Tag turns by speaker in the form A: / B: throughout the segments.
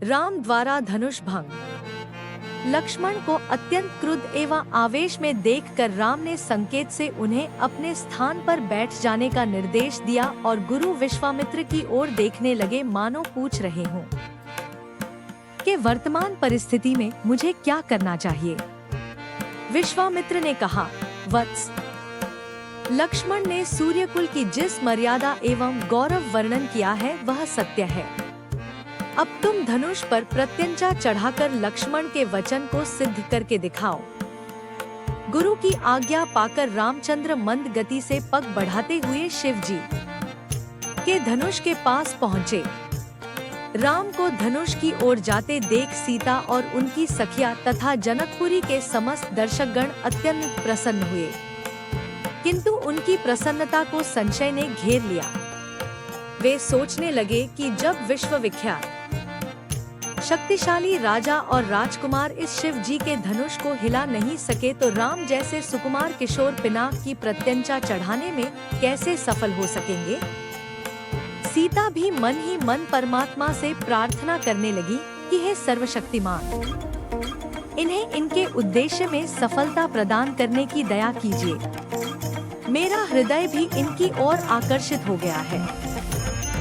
A: राम द्वारा धनुष भंग। लक्ष्मण को अत्यंत क्रुद्ध एवं आवेश में देखकर राम ने संकेत से उन्हें अपने स्थान पर बैठ जाने का निर्देश दिया और गुरु विश्वामित्र की ओर देखने लगे मानो पूछ रहे हों कि वर्तमान परिस्थिति में मुझे क्या करना चाहिए। विश्वामित्र ने कहा, वत्स, लक्ष्मण ने सूर्यकुल की जिस मर्यादा एवं गौरव वर्णन किया है वह सत्य है। अब तुम धनुष पर प्रत्यंचा चढ़ाकर लक्ष्मण के वचन को सिद्ध करके दिखाओ। गुरु की आज्ञा पाकर रामचंद्र मंद गति से पग बढ़ाते हुए शिव जी के धनुष के पास पहुँचे। राम को धनुष की ओर जाते देख सीता और उनकी सखिया तथा जनकपुरी के समस्त दर्शकगण अत्यंत प्रसन्न हुए, किंतु उनकी प्रसन्नता को संशय ने घेर लिया। वे सोचने लगे कि जब विश्वविख्यात शक्तिशाली राजा और राजकुमार इस शिव जी के धनुष को हिला नहीं सके तो राम जैसे सुकुमार किशोर पिनाक की प्रत्यंचा चढ़ाने में कैसे सफल हो सकेंगे। सीता भी मन ही मन परमात्मा से प्रार्थना करने लगी कि हे सर्वशक्तिमान, इन्हें इनके उद्देश्य में सफलता प्रदान करने की दया कीजिए। मेरा हृदय भी इनकी ओर आकर्षित हो गया है,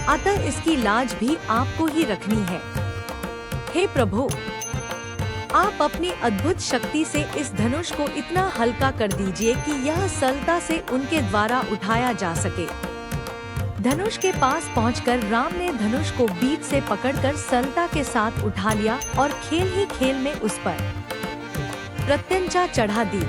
A: अतः इसकी लाज भी आपको ही रखनी है। हे प्रभु, आप अपनी अद्भुत शक्ति से इस धनुष को इतना हल्का कर दीजिए कि यह सरलता से उनके द्वारा उठाया जा सके। धनुष के पास पहुंचकर राम ने धनुष को बीच से पकड़कर सरलता के साथ उठा लिया और खेल ही खेल में उस पर प्रत्यंचा चढ़ा दी।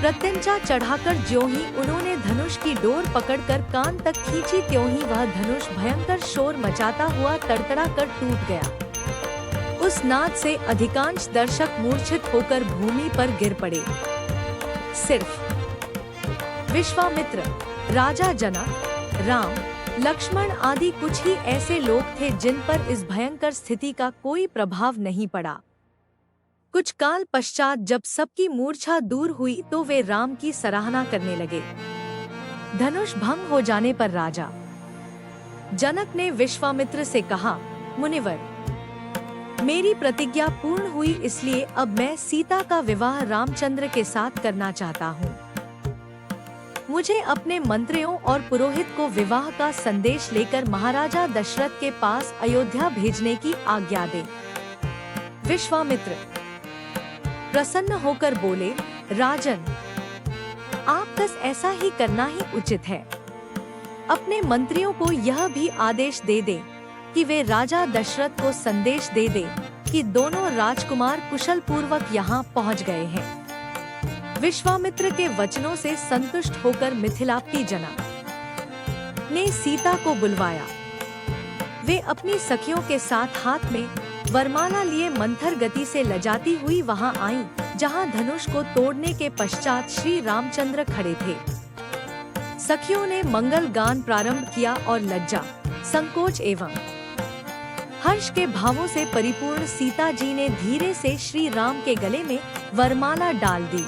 A: प्रत्यंचा चढ़ाकर ज्यों ही उन्होंने धनुष की डोर पकड़कर कान तक खींची त्यों ही वह धनुष भयंकर शोर मचाता हुआ तड़तड़ा कर टूट गया। उस नाद से अधिकांश दर्शक मूर्छित होकर भूमि पर गिर पड़े। सिर्फ विश्वामित्र, राजा जनक, राम, लक्ष्मण आदि कुछ ही ऐसे लोग थे जिन पर इस भयंकर स्थिति का कोई प्रभाव नहीं पड़ा। कुछ काल पश्चात जब सबकी मूर्छा दूर हुई तो वे राम की सराहना करने लगे। धनुष भंग हो जाने पर राजा जनक ने विश्वामित्र से कहा, मुनिवर, मेरी प्रतिज्ञा पूर्ण हुई, इसलिए अब मैं सीता का विवाह रामचंद्र के साथ करना चाहता हूँ। मुझे अपने मंत्रियों और पुरोहित को विवाह का संदेश लेकर महाराजा दशरथ के पास अयोध्या भेजने की आज्ञा दे। विश्वामित्र प्रसन्न होकर बोले, राजन, आप बस ऐसा ही करना ही उचित है। अपने मंत्रियों को यह भी आदेश दे दे कि वे राजा दशरथ को संदेश दे दे कि दोनों राजकुमार कुशल पूर्वक यहाँ पहुँच गए हैं। विश्वामित्र के वचनों से संतुष्ट होकर मिथिलापति जनक ने सीता को बुलवाया। वे अपनी सखियों के साथ हाथ में वरमाला लिए मंथर गति से लजाती हुई वहां आईं, जहां धनुष को तोड़ने के पश्चात श्री रामचंद्र खड़े थे। सखियों ने मंगल गान प्रारंभ किया और लज्जा, संकोच एवं हर्ष के भावों से परिपूर्ण सीता जी ने धीरे से श्री राम के गले में वरमाला डाल दी।